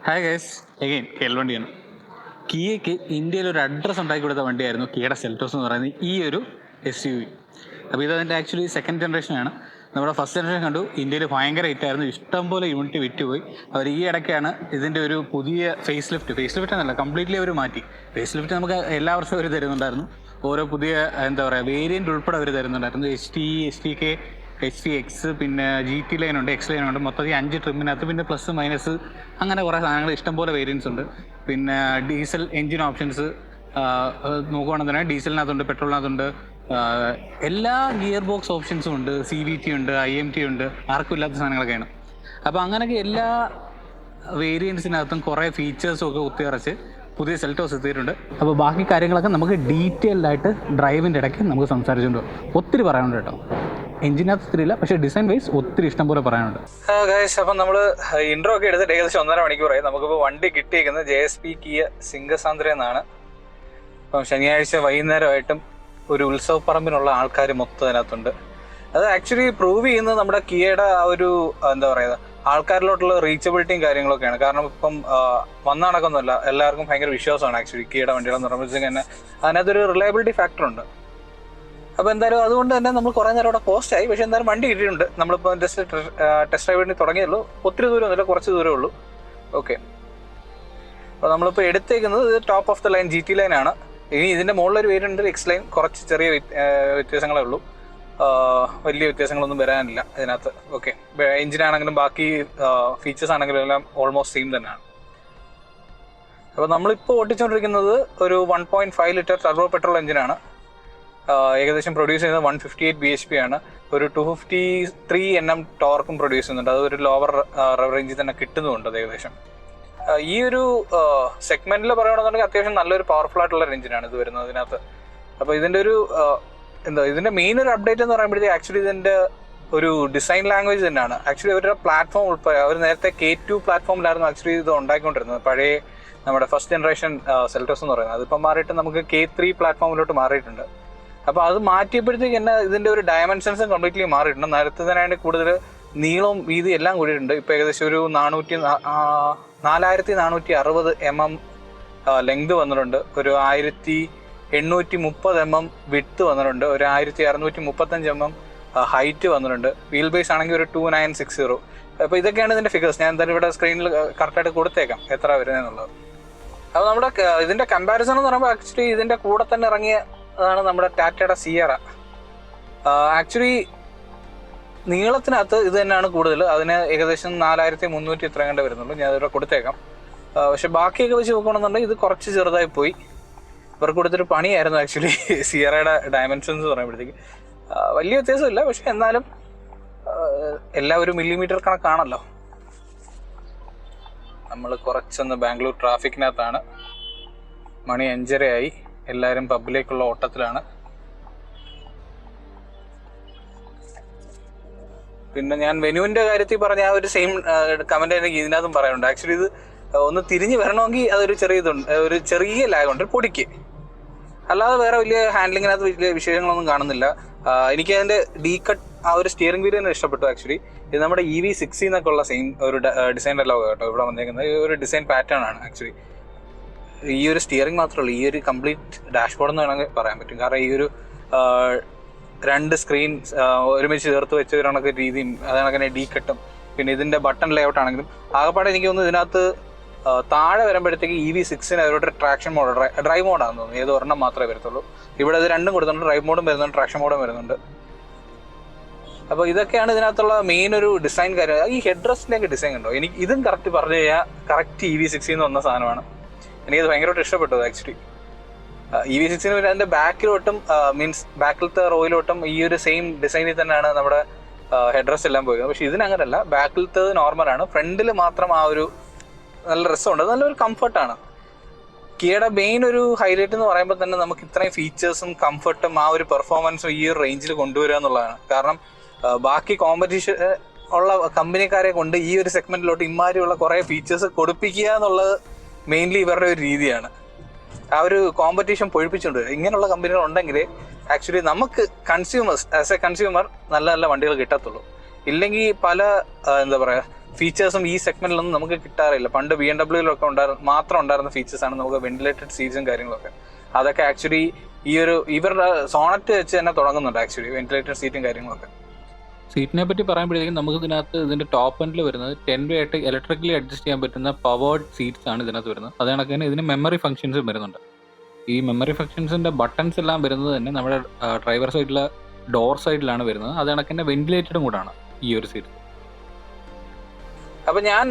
Hi guys, again Kerala വണ്ടിയാണ്. കിയയ്ക്ക് ഇന്ത്യയിൽ ഒരു അഡ്രസ്സ് ഉണ്ടാക്കി കൊടുത്ത വണ്ടിയായിരുന്നു കിയയുടെ സെൽറ്റോസ് എന്ന് പറയുന്നത് ഈ ഒരു SUV. അപ്പോൾ ഇതതിൻ്റെ ആക്ച്വലി സെക്കൻഡ് ജനറേഷനാണ്. നമ്മുടെ ഫസ്റ്റ് ജനറേഷൻ കണ്ടു, ഇന്ത്യയിൽ ഭയങ്കര ഹിറ്റായിരുന്നു, ഇഷ്ടംപോലെ യൂണിറ്റ് വിറ്റുപോയി. അവർ ഈ ഇടയ്ക്കാണ് ഇതിൻ്റെ ഒരു പുതിയ ഫേസ് ലിഫ്റ്റ് എന്നല്ല, കംപ്ലീറ്റ്ലി അവർ മാറ്റി. ഫേസ് ലിഫ്റ്റ് നമുക്ക് എല്ലാ വർഷവും അവർ തരുന്നുണ്ടായിരുന്നു, ഓരോ പുതിയ എന്താ പറയുക വേരിയൻ്റ് ഉൾപ്പെടെ അവർ തരുന്നുണ്ടായിരുന്നു. HT HTX, പിന്നെ GT ലൈൻ ഉണ്ട്, X ലൈൻ ഉണ്ട്, മൊത്തത്തിൽ 5 ട്രിമ്മിനകത്ത്, പിന്നെ പ്ലസ് മൈനസ് അങ്ങനെ കുറേ സാധനങ്ങൾ ഇഷ്ടംപോലെ വേരിയൻസ് ഉണ്ട്. പിന്നെ ഡീസൽ എൻജിൻ ഓപ്ഷൻസ് നോക്കുകയാണെന്ന് തന്നെ ഡീസലിനകത്തുണ്ട്, പെട്രോളിനകത്തുണ്ട്, എല്ലാ ഗിയർ ബോക്സ് ഓപ്ഷൻസും ഉണ്ട്, CVT ഉണ്ട്, IMT ഉണ്ട്, ആർക്കും ഇല്ലാത്ത സാധനങ്ങളൊക്കെയാണ്. അപ്പോൾ അങ്ങനെയൊക്കെ എല്ലാ വേരിയൻസിനകത്തും കുറേ ഫീച്ചേഴ്സും ഒക്കെ ഒത്തിറച്ച് പുതിയ സെൽറ്റോസ് എത്തിയിട്ടുണ്ട്. അപ്പോൾ ബാക്കി കാര്യങ്ങളൊക്കെ നമുക്ക് ഡീറ്റെയിൽഡായിട്ട് ഡ്രൈവിൻ്റെ ഇടയ്ക്ക് നമുക്ക് സംസാരിച്ചുകൊണ്ട് ഒത്തിരി പറയാനുണ്ട് കേട്ടോ. എഞ്ചിനകത്ത് ഒത്തിരി ഇല്ല, പക്ഷേ ഡിസൈൻ വൈസ് ഒത്തിരി ഇഷ്ടം പോലെ പറയാനുണ്ട്. ഗൈസ്, അപ്പം നമ്മൾ ഇൻട്രോ ഒക്കെ എടുത്തിട്ട് ഏകദേശം 1.5 മണിക്കൂറായി. നമുക്കിപ്പോൾ വണ്ടി കിട്ടിയിരിക്കുന്നത് JSP കിയ സിംഗസാന്ദ്ര എന്നാണ്. അപ്പം ശനിയാഴ്ച വൈകുന്നേരമായിട്ടും ഒരു ഉത്സവപ്പറമ്പിനുള്ള ആൾക്കാർ മൊത്തം അതിനകത്തുണ്ട്. അത് ആക്ച്വലി പ്രൂവ് ചെയ്യുന്നത് നമ്മുടെ കിയയുടെ ആ ഒരു എന്താ പറയുക ആൾക്കാരിലോട്ടുള്ള റീച്ചബിലിറ്റിയും കാര്യങ്ങളൊക്കെയാണ്. കാരണം ഇപ്പം വന്ന കണക്കൊന്നുമല്ല, എല്ലാവർക്കും ഭയങ്കര വിശ്വാസമാണ് ആക്ച്വലി കിയയുടെ വണ്ടികളെന്ന് പറയുമ്പോഴത്തേക്ക് തന്നെ അതിനകത്തൊരു റിലയബിലിറ്റി ഫാക്ടർ ഉണ്ട്. അപ്പോൾ എന്തായാലും അതുകൊണ്ട് തന്നെ നമ്മൾ കുറേ നേരം അവിടെ പോസ്റ്റായി, പക്ഷേ എന്തായാലും വണ്ടി കിട്ടിയിട്ടുണ്ട്. നമ്മളിപ്പോൾ ജസ്റ്റ് ടെസ്റ്റ് ഡ്രൈവ് വേണ്ടി തുടങ്ങിയുള്ളൂ, ഒത്തിരി ദൂരമൊന്നുമില്ല, കുറച്ച് ദൂരമേ ഉള്ളൂ. ഓക്കെ, അപ്പോൾ നമ്മളിപ്പോൾ എടുത്തേക്കുന്നത് top of the line GT ലൈനാണ്. ഇനി ഇതിൻ്റെ മുകളിലൊരു വേരിയൻ്റ് X ലൈൻ, കുറച്ച് ചെറിയ വ്യത്യാസങ്ങളേ ഉള്ളൂ, വലിയ വ്യത്യാസങ്ങളൊന്നും വരാനില്ല ഇതിനകത്ത്. ഓക്കെ, എഞ്ചിനാണെങ്കിലും ബാക്കി ഫീച്ചേഴ്സ് ആണെങ്കിലും എല്ലാം ഓൾമോസ്റ്റ് സെയിം തന്നെയാണ്. അപ്പോൾ നമ്മളിപ്പോൾ ഓടിച്ചുകൊണ്ടിരിക്കുന്നത് ഒരു 1.5 ലിറ്റർ ടർബോ പെട്രോൾ എഞ്ചിനാണ്. ഏകദേശം പ്രൊഡ്യൂസ് ചെയ്യുന്നത് 158 bhp ആണ്. ഒരു 253 Nm ടോർക്കും പ്രൊഡ്യൂസ് ചെയ്യുന്നുണ്ട്. അത് ഒരു ലോവർ റെവ് റേഞ്ചിൽ തന്നെ കിട്ടുന്നുമുണ്ട്. അത് ഏകദേശം ഈ ഒരു സെഗ്മെന്റിൽ പറയുകയാണെന്നുണ്ടെങ്കിൽ അത്യാവശ്യം നല്ലൊരു പവർഫുൾ ആയിട്ടുള്ള എഞ്ചിനാണ് ഇത് വരുന്നത് ഇതിനകത്ത്. അപ്പോൾ ഇതിൻ്റെ ഒരു ഇതിൻ്റെ മെയിൻ ഒരു അപ്ഡേറ്റ് എന്ന് പറയുമ്പോഴത്തേക്ക് ആക്ച്വലി ഇതിൻ്റെ ഒരു ഡിസൈൻ ലാംഗ്വേജ് തന്നെയാണ്. ആക്ച്വലി അവരുടെ പ്ലാറ്റ്ഫോം ഉൾപ്പെടെ അവർ നേരത്തെ K2 പ്ലാറ്റ്ഫോമിലായിരുന്നു ആക്ച്വലി ഇത് ഉണ്ടാക്കിക്കൊണ്ടിരുന്നത്, പഴയ നമ്മുടെ ഫസ്റ്റ് ജനറേഷൻ സെൽറ്റോസ് എന്ന് പറയുന്നത്. അതിപ്പോൾ മാറിയിട്ട് നമുക്ക് K3 പ്ലാറ്റ്ഫോമിലോട്ട് മാറിയിട്ടുണ്ട്. അപ്പോൾ അത് മാറ്റിയപ്പോഴത്തേക്ക് തന്നെ ഇതിൻ്റെ ഒരു ഡയമെൻഷൻസും കംപ്ലീറ്റ്ലി മാറിയിട്ടുണ്ട്. നേരത്തെ തന്നെയാണ് കൂടുതൽ നീളവും വീതി എല്ലാം കൂടിയിട്ടുണ്ട്. ഇപ്പോൾ ഏകദേശം ഒരു 4460 mm ലെങ്ത് വന്നിട്ടുണ്ട്, ഒരു 1830 mm വിഡ്ത്ത് വന്നിട്ടുണ്ട്, ഒരു 1635 mm ഹൈറ്റ് വന്നിട്ടുണ്ട്. വീൽ ബേസ് ആണെങ്കിൽ ഒരു 2960. അപ്പോൾ ഇതൊക്കെയാണ് ഇതിൻ്റെ ഫിഗേഴ്സ്. ഞാൻ എന്തായാലും ഇവിടെ സ്ക്രീനിൽ കറക്റ്റായിട്ട് കൊടുത്തേക്കാം എത്ര വരുന്നതെന്നുള്ളത്. അപ്പോൾ നമ്മുടെ ഇതിൻ്റെ കമ്പാരിസൺ എന്ന് പറയുമ്പോൾ ആക്ച്വലി ഇതിൻ്റെ കൂടെ തന്നെ ഇറങ്ങിയ അതാണ് നമ്മുടെ ടാറ്റയുടെ സിയറ. ആക്ച്വലി നീളത്തിനകത്ത് ഇത് തന്നെയാണ് കൂടുതൽ, അതിന് ഏകദേശം 4300 ഇത്ര കണ്ട് വരുന്നുള്ളൂ. ഞാൻ ഇതിവിടെ കൊടുത്തേക്കാം. പക്ഷെ ബാക്കിയൊക്കെ വെച്ച് നോക്കുകയാണെന്നുണ്ടെങ്കിൽ ഇത് കുറച്ച് ചെറുതായി പോയി. ഇവർക്ക് കൊടുത്തൊരു പണിയായിരുന്നു ആക്ച്വലി സിയറയുടെ ഡയമെൻഷൻസ് പറയുമ്പോഴത്തേക്ക്. വലിയ വ്യത്യാസമില്ല, പക്ഷെ എന്നാലും എല്ലാം ഒരു മില്ലിമീറ്റർ കണക്കാണല്ലോ. നമ്മൾ കുറച്ചൊന്ന് ബാംഗ്ലൂർ ട്രാഫിക്കിനകത്താണ്. മണി 5:30 എല്ലാവരും പബ്ബിലേക്കുള്ള ഓട്ടത്തിലാണ്. പിന്നെ ഞാൻ വെനുവിൻ്റെ കാര്യത്തിൽ പറഞ്ഞ ആ ഒരു സെയിം കമൻറ്റ് എനിക്ക് ഇതിനകത്തും പറയാനുണ്ട്. ആക്ച്വലി ഇത് ഒന്ന് തിരിഞ്ഞ് വരണമെങ്കിൽ അതൊരു ഒരു ചെറിയ ലാഗുണ്ട് പൊടിക്ക്, അല്ലാതെ വേറെ വലിയ ഹാൻഡ്ലിങ്ങിനകത്ത് വലിയ വിശേഷങ്ങളൊന്നും കാണുന്നില്ല. എനിക്ക് അതിൻ്റെ കട്ട് ആ ഒരു സ്റ്റിയറിംഗ് വീൽ തന്നെ ഇഷ്ടപ്പെട്ടു. ആക്ച്വലി ഇത് നമ്മുടെ EV60 എന്നൊക്കെ ഉള്ള സെയിം ഒരു ഡിസൈൻ അല്ല കേട്ടോ ഇവിടെ വന്നേക്കുന്നത്. ഈ ഒരു ഡിസൈൻ പാറ്റേൺ ആണ് ആക്ച്വലി. ഈ ഒരു സ്റ്റിയറിംഗ് മാത്രമല്ല, ഈ ഒരു കംപ്ലീറ്റ് ഡാഷ്ബോർഡ് എന്ന് വേണമെങ്കിൽ പറയാൻ പറ്റും. കാരണം ഈ ഒരു 2 സ്ക്രീൻ ഒരുമിച്ച് ചേർത്ത് വെച്ച ഒരു കണക്ക് രീതിയും അതങ്ങനെ കട്ടും, പിന്നെ ഇതിൻ്റെ ബട്ടൺ ലേഔട്ട് ആണെങ്കിലും ആകെപ്പാടെ എനിക്ക് തോന്നുന്നു ഇതിനകത്ത് താഴെ വരുമ്പോഴത്തേക്ക് EV6 അവരുടെ ട്രാക്ഷൻ മോഡ് ഡ്രൈവ് മോഡാണെന്ന് തോന്നുന്നു. ഏത് ഒരെണ്ണം മാത്രമേ വരത്തുള്ളൂ. ഇവിടെ ഇത് രണ്ടും കൊടുക്കുന്നുണ്ട്, ഡ്രൈവ് മോഡും വരുന്നുണ്ട്, ട്രാക്ഷൻ മോഡും വരുന്നുണ്ട്. അപ്പോൾ ഇതൊക്കെയാണ് ഇതിനകത്തുള്ള മെയിൻ ഒരു ഡിസൈൻ കാര്യം. ഈ ഹെഡ് റെസ്റ്റിലേക്ക് ഡിസൈൻ ഉണ്ടോ, എനിക്ക് ഇതും കറക്റ്റ് പറഞ്ഞു കഴിഞ്ഞാൽ കറക്റ്റ് EV60 എന്ന് വന്ന സാധനമാണ്. എനിക്കത് ഭയങ്കരമായിട്ട് ഇഷ്ടപ്പെട്ടത് ആക്ച്വലി. EV60 അതിൻ്റെ ബാക്കിലോട്ടും മീൻസ് ബാക്കിലത്തെ റോയിലോട്ടും ഈ ഒരു സെയിം ഡിസൈനിൽ തന്നെയാണ് നമ്മുടെ ഹെഡ് റെസ്റ്റ് എല്ലാം പോയത്. പക്ഷെ ഇതിനങ്ങനല്ല, ബാക്കിലത്തെ നോർമലാണ്, ഫ്രണ്ടിൽ മാത്രം ആ ഒരു നല്ല രസമുണ്ട്, നല്ലൊരു കംഫർട്ടാണ്. കിയയുടെ മെയിൻ ഒരു ഹൈലൈറ്റ് എന്ന് പറയുമ്പോൾ തന്നെ നമുക്ക് ഇത്രയും ഫീച്ചേഴ്സും കംഫർട്ടും ആ ഒരു പെർഫോമൻസും ഈ ഒരു റേഞ്ചിൽ കൊണ്ടുവരിക എന്നുള്ളതാണ്. കാരണം ബാക്കി കോമ്പറ്റീഷൻ ഉള്ള കമ്പനിക്കാരെ കൊണ്ട് ഈ ഒരു സെഗ്മെന്റിലോട്ട് ഇമാതിരിയുള്ള കുറേ ഫീച്ചേഴ്സ് കൊടുപ്പിക്കുക എന്നുള്ളത് മെയിൻലി ഇവരുടെ ഒരു രീതിയാണ്. ആ ഒരു കോമ്പറ്റീഷൻ പൊഴിപ്പിച്ചുകൊണ്ട് ഇങ്ങനെയുള്ള കമ്പനികൾ ഉണ്ടെങ്കിൽ ആക്ച്വലി നമുക്ക് കൺസ്യൂമേഴ്സ് ആസ് എ കൺസ്യൂമർ നല്ല നല്ല വണ്ടികൾ കിട്ടത്തുള്ളൂ. ഇല്ലെങ്കിൽ പല എന്താ പറയുക ഫീച്ചേഴ്സും ഈ സെഗ്മെന്റിലൊന്നും നമുക്ക് കിട്ടാറില്ല. പണ്ട് BMW-ലൊക്കെ മാത്രം ഉണ്ടായിരുന്ന ഫീച്ചേഴ്സാണ് നമുക്ക് വെന്റിലേറ്റഡ് സീറ്റ്സും കാര്യങ്ങളൊക്കെ. അതൊക്കെ ആക്ച്വലി ഇവരുടെ സോണറ്റ് വെച്ച് തന്നെ തുടങ്ങുന്നുണ്ട് ആക്ച്വലി വെന്റിലേറ്റഡ് സീറ്റും കാര്യങ്ങളൊക്കെ. സീറ്റിനെ പറ്റി പറയുമ്പോഴത്തേക്കും നമുക്ക് ഇതിനകത്ത് ഇതിന്റെ ടോപ്പ് എൻഡിൽ വരുന്നത് 10 way ആയിട്ട് ഇലക്ട്രിക്കലി അഡ്ജസ്റ്റ് ചെയ്യാൻ പറ്റുന്ന പവേർഡ് സീറ്റ്സ് ആണ് ഇതിനകത്ത് വരുന്നത്. അതേ കണക്ക് തന്നെ ഇതിന് മെമ്മറി ഫംഗ്ഷൻസും വരുന്നുണ്ട്. ഈ മെമ്മറി ഫംഗ്ഷൻസിന്റെ ബട്ടൺസ് എല്ലാം വരുന്നത് തന്നെ നമ്മുടെ ഡ്രൈവർ സൈഡിലെ ഡോർ സൈഡിലാണ് വരുന്നത്. അതേ കണക്ക് തന്നെ വെന്റിലേറ്റഡും കൂടാണ് ഈ ഒരു സീറ്റ്. അപ്പൊ ഞാൻ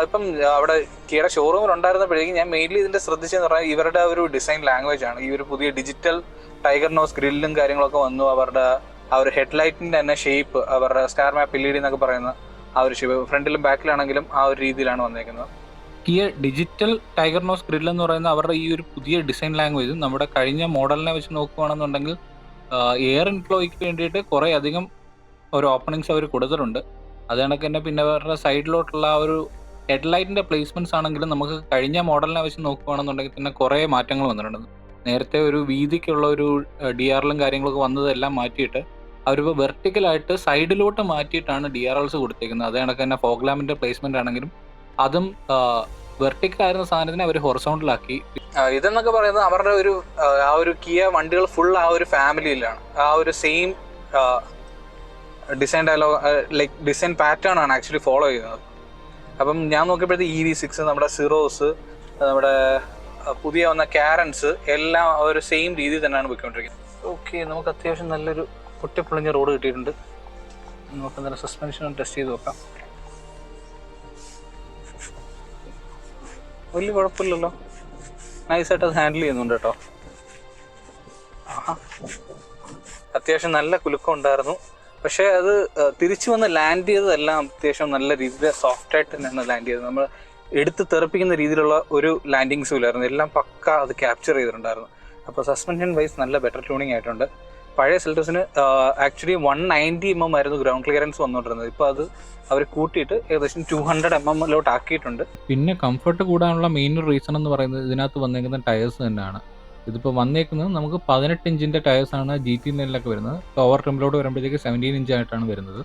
ഇപ്പം അവിടെ കിയയുടെ ഷോറൂമിൽ ഉണ്ടായിരുന്നപ്പോഴേക്കും ഞാൻ മെയിൻലി ഇതിന്റെ ശ്രദ്ധിച്ചെന്ന് പറഞ്ഞാൽ ഇവരുടെ ഒരു ഡിസൈൻ ലാംഗ്വേജ് ആണ്. ഈ ഒരു പുതിയ ഡിജിറ്റൽ ടൈഗർ നോസ് ഗ്രില്ലും കാര്യങ്ങളൊക്കെ വന്നു. അവരുടെ ആ ഒരു ഹെഡ്ലൈറ്റിന്റെ തന്നെ ഷേപ്പ്, അവരുടെ സ്റ്റാർ മാപ്പ് LED എന്നൊക്കെ പറയുന്ന ആ ഒരു ഷേപ്പ് ഫ്രണ്ടിലും ബാക്കിലാണെങ്കിലും ആ ഒരു രീതിയിലാണ് വന്നേക്കുന്നത്. Kia digital tiger nose grille എന്ന് പറയുന്ന അവരുടെ ഈ ഒരു പുതിയ ഡിസൈൻ ലാംഗ്വേജ് നമ്മുടെ കഴിഞ്ഞ മോഡലിനെ വെച്ച് നോക്കുകയാണെന്നുണ്ടെങ്കിൽ എയർ ഇൻഫ്ലോയ്ക്ക് വേണ്ടിയിട്ട് കുറേ അധികം ഒരു ഓപ്പണിങ്സ് അവർ കൊടുത്തിട്ടുണ്ട്. അത് കണക്ക് തന്നെ പിന്നെ അവരുടെ സൈഡിലോട്ടുള്ള ആ ഒരു ഹെഡ്ലൈറ്റിന്റെ പ്ലേസ്മെന്റ്സ് ആണെങ്കിലും നമുക്ക് കഴിഞ്ഞ മോഡലിനെ വെച്ച് നോക്കുകയാണെന്നുണ്ടെങ്കിൽ തന്നെ കുറേ മാറ്റങ്ങൾ വന്നിട്ടുണ്ട്. നേരത്തെ ഒരു വീതിക്കുള്ള ഒരു DRL കാര്യങ്ങളൊക്കെ വന്നതെല്ലാം മാറ്റിയിട്ട് അവരിപ്പോൾ വെർട്ടിക്കലായിട്ട് സൈഡിലോട്ട് മാറ്റിയിട്ടാണ് DRLs കൊടുത്തേക്കുന്നത്. അതേ കണക്ക് തന്നെ ഫോഗ് ലാമ്പിന്റെ പ്ലേസ്മെന്റ് ആണെങ്കിലും അതും വെർട്ടിക്കൽ ആയിരുന്ന സാധനത്തിനെ അവർ ഹൊറിസോണ്ടലാക്കി. ഇതെന്നൊക്കെ പറയുന്നത് അവരുടെ ഒരു ആ ഒരു കിയ വണ്ടികൾ ഫുൾ ആ ഒരു ഫാമിലിയിലാണ്, ആ ഒരു same design dialogue like design pattern ആണ് ആക്ച്വലി ഫോളോ ചെയ്യുന്നത്. അപ്പം ഞാൻ നോക്കിയപ്പോഴത്തേക്ക് EV6, നമ്മുടെ സിറോസ്, നമ്മുടെ പുതിയ വന്ന കാരൻസ് എല്ലാം ഒരു സെയിം രീതിയിൽ തന്നെയാണ് പോയിക്കൊണ്ടിരിക്കുന്നത്. ഓക്കെ, നമുക്ക് അത്യാവശ്യം നല്ലൊരു പൊട്ടിപ്പൊളിഞ്ഞ റോഡ് കിട്ടിയിട്ടുണ്ട്. നമുക്ക് എന്തായാലും സസ്പെൻഷൻ ടെസ്റ്റ് ചെയ്ത് നോക്കാം. വലിയ കുഴപ്പമില്ലല്ലോ, നൈസായിട്ട് അത് ഹാൻഡിൽ ചെയ്യുന്നുണ്ട് കേട്ടോ. അത്യാവശ്യം നല്ല കുലുക്കം ഉണ്ടായിരുന്നു. പക്ഷേ അത് തിരിച്ചു വന്ന് ലാൻഡ് ചെയ്തതെല്ലാം അത്യാവശ്യം നല്ല രീതിയിൽ സോഫ്റ്റായിട്ട് തന്നെയാണ് ലാൻഡ് ചെയ്തത്. നമ്മൾ എടുത്ത് തെറിപ്പിക്കുന്ന രീതിയിലുള്ള ഒരു ലാൻഡിങ്സും ഇല്ലായിരുന്നു, എല്ലാം പക്ക അത് ക്യാപ്ചർ ചെയ്തിട്ടുണ്ടായിരുന്നു. അപ്പോൾ സസ്പെൻഷൻ വൈസ് നല്ല ബെറ്റർ ട്യൂണിങ് ആയിട്ടുണ്ട്. പഴയ സെൽറ്റോസിന് ആക്ച്വലി 190 mm ആയിരുന്നു ഗ്രൗണ്ട് ക്ലിയറൻസ് വന്നുകൊണ്ടിരുന്നത്. ഇപ്പോൾ അത് അവർ കൂട്ടിയിട്ട് ഏകദേശം 200 mm ആക്കിയിട്ടുണ്ട്. പിന്നെ കംഫർട്ട് കൂടാനുള്ള മെയിൻ റീസൺ എന്ന് പറയുന്നത് ഇതിനകത്ത് വന്നേക്കുന്ന ടയേഴ്സ് തന്നെയാണ്. ഇതിപ്പോൾ വന്നേക്കുന്നത് നമുക്ക് 18 ഇഞ്ചിൻ്റെ ടയേഴ്സാണ് GT9-ലൊക്കെ വരുന്നത്. ഓവർ ട്രിമിലോട്ട് വരുമ്പോഴത്തേക്ക് 17 ഇഞ്ച് ആയിട്ടാണ് വരുന്നത്.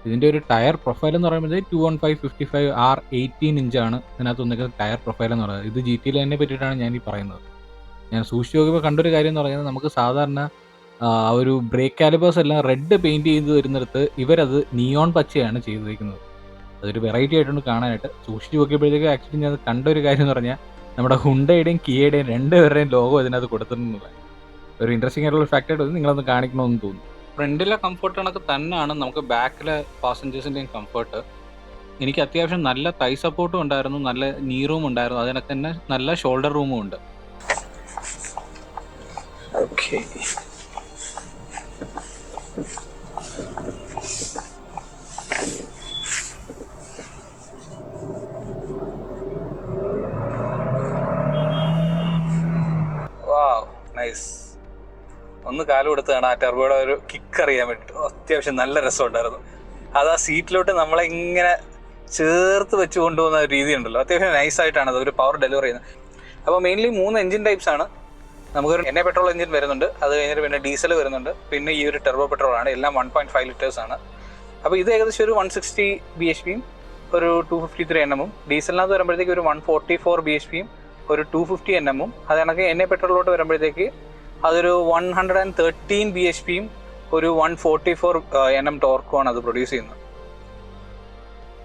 ഇതിൻ്റെ ഒരു ടയർ പ്രൊഫൈൽ എന്ന് പറയുന്നത് 215/55 R18 ഇഞ്ചാണ് ഇതിനകത്ത് വന്നേക്കുന്ന ടയർ പ്രൊഫൈൽ എന്ന് പറയുന്നത്. ഇത് GT9-നെ പറ്റിയിട്ടാണ് ഞാൻ ഈ പറയുന്നത്. ഞാൻ സൂക്ഷിച്ച് നോക്കിയപ്പോൾ കണ്ടൊരു കാര്യം എന്ന് പറയുന്നത് നമുക്ക് സാധാരണ ഒരു ബ്രേക്ക് കാലിബേഴ്സ് എല്ലാം റെഡ് പെയിൻറ് ചെയ്ത് വരുന്നിടത്ത് ഇവരത് നിയോൺ പച്ചയാണ് ചെയ്തിരിക്കുന്നത്. അതൊരു വെറൈറ്റി ആയിട്ടുണ്ട് കാണാനായിട്ട്. സൂക്ഷിച്ച് നോക്കിയപ്പോഴത്തേക്ക് ആക്ച്വലി ഞാൻ കണ്ടൊരു കാര്യം എന്ന് പറഞ്ഞാൽ നമ്മുടെ ഹുണ്ടയുടെയും കിയയുടെയും രണ്ടുപേരുടെയും ലോഗോ ഇതിനകത്ത് കൊടുത്തിട്ടുള്ളത് ഒരു ഇൻട്രസ്റ്റിംഗ് ആയിട്ടുള്ള ഫാക്റ്റായിട്ട് നിങ്ങളൊന്ന് കാണിക്കണമെന്ന് തോന്നുന്നു. ഫ്രണ്ടിലെ കംഫർട്ട് കണക്ക് തന്നെയാണ് നമുക്ക് ബാക്കിലെ പാസഞ്ചേഴ്സിൻ്റെയും കംഫർട്ട്. എനിക്ക് അത്യാവശ്യം നല്ല തൈ സപ്പോർട്ടും ഉണ്ടായിരുന്നു, നല്ല നീ റൂം ഉണ്ടായിരുന്നു, അതിനൊക്കെ തന്നെ നല്ല ഷോൾഡർ റൂമും ഉണ്ട്. Okay, nice. ഒന്ന് കാലം കൊടുത്താണ് ആ ടെർബോയുടെ ഒരു കിക്ക് അറിയാൻ വേണ്ടിയിട്ട്. അത്യാവശ്യം നല്ല രസമുണ്ടായിരുന്നു. അത് ആ സീറ്റിലോട്ട് നമ്മളെ ഇങ്ങനെ ചേർത്ത് വെച്ച് കൊണ്ടുപോകുന്ന ഒരു രീതി ഉണ്ടല്ലോ, അത്യാവശ്യം നൈസായിട്ടാണ് അത് ഒരു പവർ ഡെലിവർ ചെയ്യുന്നത്. അപ്പോൾ മെയിൻലി 3 എഞ്ചിൻ ടൈപ്സ് ആണ്. നമുക്കൊരു എണ്ണ പെട്രോൾ എഞ്ചിൻ വരുന്നുണ്ട്, അത് കഴിഞ്ഞിട്ട് പിന്നെ ഡീസൽ വരുന്നുണ്ട്, പിന്നെ ഈ ഒരു ടെർബോ പെട്രോൾ ആണ്. എല്ലാം 1.5 ലിറ്റേഴ്സ് ആണ്. അപ്പോൾ ഇത് ഏകദേശം ഒരു 160 bhpയും ഒരു 253 Nm. ഡീസലിനകത്ത് വരുമ്പോഴത്തേക്ക് ഒരു 144 bhpയും ഒരു 250 Nm. അത് കണക്ക് എണ്ണ പെട്രോളിലോട്ട് വരുമ്പോഴത്തേക്ക് അതൊരു 113 bhpയും ഒരു 144 Nm ടോർക്കുമാണ് അത് പ്രൊഡ്യൂസ് ചെയ്യുന്നത്.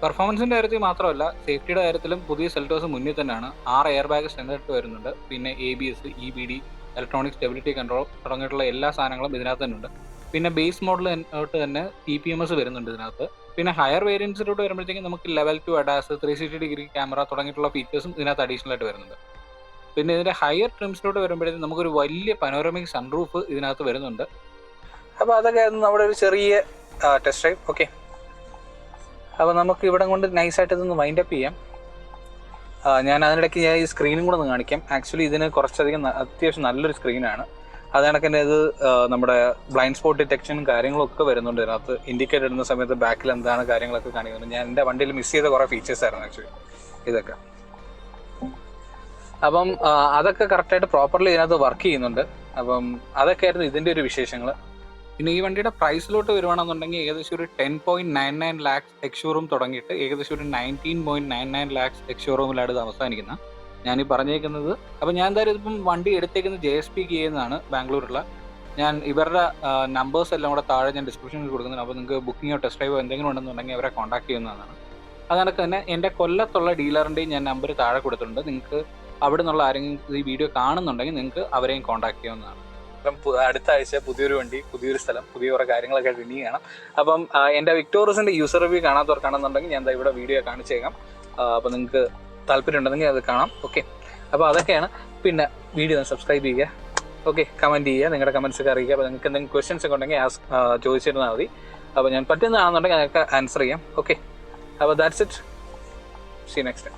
പെർഫോമൻസിൻ്റെ കാര്യത്തിൽ മാത്രമല്ല സേഫ്റ്റിയുടെ കാര്യത്തിലും പുതിയ സെൽറ്റോസ് മുന്നിൽ തന്നെയാണ്. 6 എയർ ബാഗ് സ്റ്റാൻഡേർഡ് വരുന്നുണ്ട്. പിന്നെ ABS, EBD, electronic stability control തുടങ്ങിയിട്ടുള്ള എല്ലാ സാധനങ്ങളും ഇതിനകത്ത് തന്നെ ഉണ്ട്. പിന്നെ ബേസ് മോഡലിലോട്ട് തന്നെ TPMS വരുന്നുണ്ട് ഇതിനകത്ത്. പിന്നെ ഹയർ വേരിയൻസിലോട്ട് വരുമ്പോഴത്തേക്കും നമുക്ക് ലെവൽ 2 ADAS, 360 ഡിഗ്രി ക്യാമറ തുടങ്ങിയിട്ടുള്ള ഫീച്ചേഴ്സും ഇതിനകത്ത് അഡീഷണൽ ആയിട്ട് വരുന്നുണ്ട്. പിന്നെ ഇതിൻ്റെ ഹയർ ട്രിംസിലോട്ട് വരുമ്പോഴത്തേക്കും നമുക്കൊരു വലിയ പനോരമിക് സൺറൂഫ് ഇതിനകത്ത് വരുന്നുണ്ട്. അപ്പോൾ അതൊക്കെ ആയിരുന്നു നമ്മുടെ ഒരു ചെറിയ ടെസ്റ്റ് ഡ്രൈവ്. ഓക്കെ, അപ്പോൾ നമുക്ക് ഇവിടെ കൊണ്ട് നൈസായിട്ട് ഇതൊന്ന് വൈൻഡ് അപ്പ് ചെയ്യാം. ഞാൻ അതിനിടയ്ക്ക് ഈ സ്ക്രീനും കൂടെ ഒന്ന് കാണിക്കാം. ആക്ച്വലി ഇതിന് കുറച്ചധികം അത്യാവശ്യം നല്ലൊരു സ്ക്രീനാണ്. അത് കണക്ക് തന്നെ ഇത് നമ്മുടെ ബ്ലൈൻഡ് സ്പോട്ട് ഡിറ്റക്ഷനും കാര്യങ്ങളൊക്കെ വരുന്നുണ്ട് ഇതിനകത്ത്. ഇൻഡിക്കേറ്റർ ഇടുന്ന സമയത്ത് ബാക്കിൽ എന്താണ് കാര്യങ്ങളൊക്കെ കാണിക്കുന്നുണ്ട്. ഞാൻ എൻ്റെ വണ്ടിയിൽ മിസ് ചെയ്ത കുറേ ഫീച്ചേഴ്സ് ആയിരുന്നു ആക്ച്വലി ഇതൊക്കെ. അപ്പം അതൊക്കെ കറക്റ്റായിട്ട് പ്രോപ്പർലി ഇതിനകത്ത് വർക്ക് ചെയ്യുന്നുണ്ട്. അപ്പം അതൊക്കെ ആയിരുന്നു ഇതിൻ്റെ ഒരു വിശേഷങ്ങൾ. പിന്നെ ഈ വണ്ടിയുടെ പ്രൈസിലോട്ട് വരുവാണെന്നുണ്ടെങ്കിൽ ഏകദേശം ഒരു 10.99 lakhs എക്സ് ഷോറൂം തുടങ്ങിയിട്ട് ഏകദേശം ഒരു 19.99 lakhs എക്സ് ഷോറൂമിലാണ് ഇത് അവസാനിക്കുന്നത്. ഞാനീ പറഞ്ഞേക്കുന്നത്. അപ്പോൾ ഞാൻ എന്തായാലും ഇതിപ്പം വണ്ടി എടുത്തേക്കുന്നത് JSP ചെയ്യുന്നതാണ് ബാംഗ്ലൂരുള്ള. ഞാൻ ഇവരുടെ നമ്പേഴ്സ് എല്ലാം കൂടെ താഴെ ഞാൻ ഡിസ്ക്രിപ്ഷനിൽ കൊടുക്കുന്നുണ്ട്. അപ്പോൾ നിങ്ങൾക്ക് ബുക്കിങ്ങോ ടെസ്റ്റ് ഡ്രൈവോ എന്തെങ്കിലും ഉണ്ടെന്നുണ്ടെങ്കിൽ അവരെ കോൺടാക്ട് ചെയ്യുന്നതാണ്. അതുകണക്ക് തന്നെ എൻ്റെ കൊല്ലത്തുള്ള ഡീലറിൻ്റെയും ഞാൻ നമ്പർ താഴെ കൊടുത്തിട്ടുണ്ട്. നിങ്ങൾക്ക് അവിടെ നിന്നുള്ള ആരെങ്കിലും ഈ വീഡിയോ കാണുന്നുണ്ടെങ്കിൽ നിങ്ങൾക്ക് അവരെയും കോൺടാക്ട് ചെയ്യാവുന്നതാണ്. അപ്പം അടുത്ത ആഴ്ച പുതിയൊരു വണ്ടി, പുതിയൊരു സ്ഥലം, പുതിയ കുറേ കാര്യങ്ങളൊക്കെ ഇനി കാണാം. അപ്പം എൻ്റെ വിക്ടോറിയസിൻ്റെ യൂസർ റിവ്യൂ കാണാത്തവർക്കാണെന്നുണ്ടെങ്കിൽ ഞാൻ ഇവിടെ വീഡിയോ കാണിച്ചേക്കാം. അപ്പോൾ നിങ്ങൾക്ക് താല്പര്യം ഉണ്ടെങ്കിൽ അത് കാണാം. ഓക്കെ, അപ്പോൾ അതൊക്കെയാണ്. പിന്നെ വീഡിയോ സബ്സ്ക്രൈബ് ചെയ്യുക. ഓക്കെ, കമൻറ്റ് ചെയ്യുക, നിങ്ങളുടെ കമൻസ് ഒക്കെ അറിയിക്കുക. അപ്പോൾ നിങ്ങൾക്ക് എന്തെങ്കിലും ക്വസ്റ്റ്യൻസ് ഒക്കെ ഉണ്ടെങ്കിൽ ചോദിച്ചിരുന്നാൽ മതി. അപ്പോൾ ഞാൻ പറ്റുന്നതാണെന്നുണ്ടെങ്കിൽ അതൊക്കെ ആൻസർ ചെയ്യാം. ഓക്കെ, അപ്പോൾ that's it. See next time.